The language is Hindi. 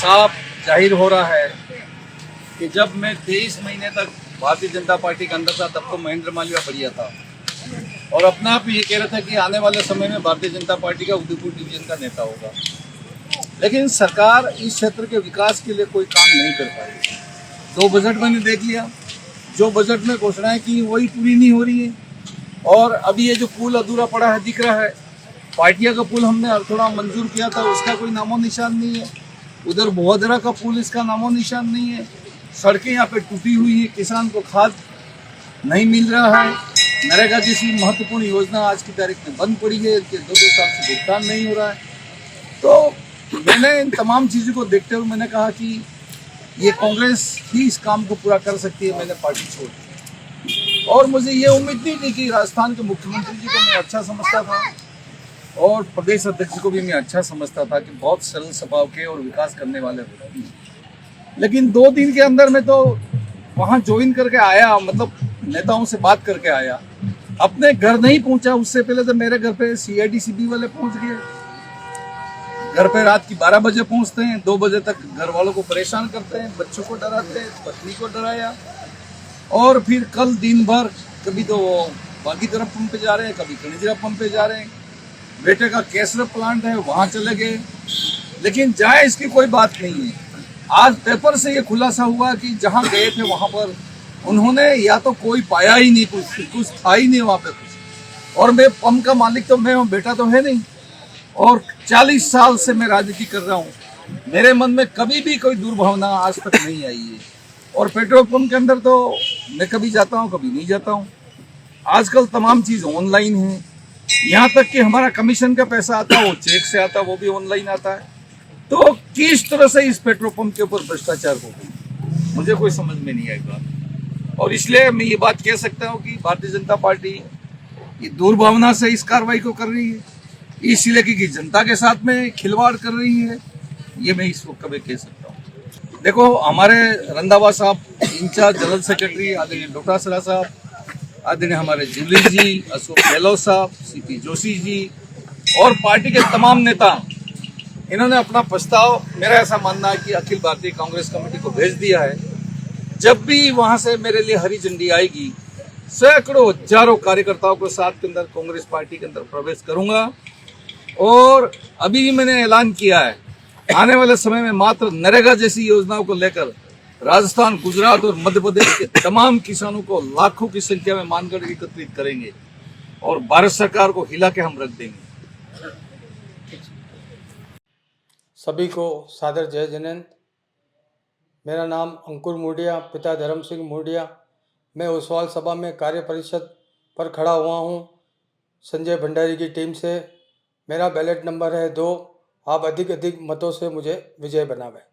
साफ जाहिर हो रहा है कि जब मैं 23 महीने तक भारतीय जनता पार्टी के अंदर था तब तो महेंद्र मालवीय बढ़िया था और अपने आप ही ये कह रहा था कि आने वाले समय में भारतीय जनता पार्टी का उदयपुर डिवीजन का नेता होगा। लेकिन सरकार इस क्षेत्र के विकास के लिए कोई काम नहीं कर पाई। 2 बजट मैंने देख लिया, जो बजट में घोषणाएं की वही पूरी नहीं हो रही है। और अभी ये जो पुल अधूरा पड़ा है दिख रहा है, पाटिया का पुल हमने थोड़ा मंजूर किया था, उसका कोई नामो निशान नहीं है। उधर बोहदरा का पुल, इसका नामो निशान नहीं है। सड़कें यहाँ पे टूटी हुई है, किसान को खाद नहीं मिल रहा है। नरेगा जैसी महत्वपूर्ण योजना आज की तारीख में बंद पड़ी है, 2-2 साल से भुगतान नहीं हो रहा है। तो मैंने इन तमाम चीज़ों को देखते हुए मैंने कहा कि ये कांग्रेस ही इस काम को पूरा कर सकती है। मैंने पार्टी छोड़ दी और मुझे ये उम्मीद नहीं थी कि राजस्थान के मुख्यमंत्री जी को मैं अच्छा समझता था और प्रदेश अध्यक्ष को भी मैं अच्छा समझता था कि बहुत सरल स्वभाव के और विकास करने वाले व्यक्ति हैं। लेकिन 2 दिन के अंदर में तो वहाँ ज्वाइन करके आया, मतलब नेताओं से बात करके आया, अपने घर नहीं पहुंचा। उससे पहले तो मेरे घर पे CID-CB वाले पहुंच गए। घर पे रात की 12 बजे पहुंचते हैं, 2 बजे तक घर वालों को परेशान करते हैं, बच्चों को डराते हैं, पत्नी को डराया। और फिर कल दिन भर कभी तो बागी तरफ पंप पे जा रहे हैं, कभी कनिजरा पंप पे जा रहे हैं। बेटे का केसर प्लांट है, वहां चले गए। लेकिन जाए इसकी कोई बात नहीं है। आज पेपर से ये खुलासा हुआ कि जहां गए थे वहां पर उन्होंने या तो कोई पाया ही नहीं, कुछ था ही नहीं वहां पे कुछ। और मैं पंप का मालिक तो मैं हूँ, बेटा तो है नहीं। और 40 साल से मैं राजनीति कर रहा हूँ, मेरे मन में कभी भी कोई दुर्भावना आज तक नहीं आई है। और पेट्रोल पंप के अंदर तो मैं कभी जाता हूँ कभी नहीं जाता हूँ। आजकल तमाम चीज़ ऑनलाइन है, यहाँ तक कि हमारा कमीशन का पैसा आता है वो चेक से आता है, वो भी ऑनलाइन आता है। तो किस तरह से इस पेट्रोल पंप के ऊपर भ्रष्टाचार हो गई, मुझे कोई समझ में नहीं आएगा। और इसलिए मैं ये बात कह सकता हूँ कि भारतीय जनता पार्टी ये दुर्भावना से इस कार्रवाई को कर रही है, इसलिए कि जनता के साथ में खिलवाड़ कर रही है। ये मैं इस वक्त कभी कह सकता हूँ। देखो, हमारे रंधावा साहब इंचार्ज जनरल सेक्रेटरी आदरणीय डोटासरा साहब, आदरणीय हमारे जूली जी, अशोक गहलोत साहब, CP जोशी जी और पार्टी के तमाम नेता, इन्होंने अपना प्रस्ताव, मेरा ऐसा मानना है कि अखिल भारतीय कांग्रेस कमेटी को भेज दिया है। जब भी वहां से मेरे लिए हरी झंडी आएगी, सैकड़ों हजारों कार्यकर्ताओं के साथ के अंदर कांग्रेस पार्टी के अंदर प्रवेश करूंगा। और अभी भी मैंने ऐलान किया है, आने वाले समय में मात्र नरेगा जैसी योजनाओं को लेकर राजस्थान, गुजरात और मध्य प्रदेश के तमाम किसानों को लाखों की संख्या में मानकर एकत्रित करेंगे और भारत सरकार को हिला के हम रख देंगे। सभी को सादर जय जयंत। मेरा नाम अंकुर मूडिया, पिता धर्म सिंह मूडिया। मैं ओसवाल सभा में कार्य परिषद पर खड़ा हुआ हूं संजय भंडारी की टीम से। मेरा बैलेट नंबर है 2। आप अधिक मतों से मुझे विजय बनावें।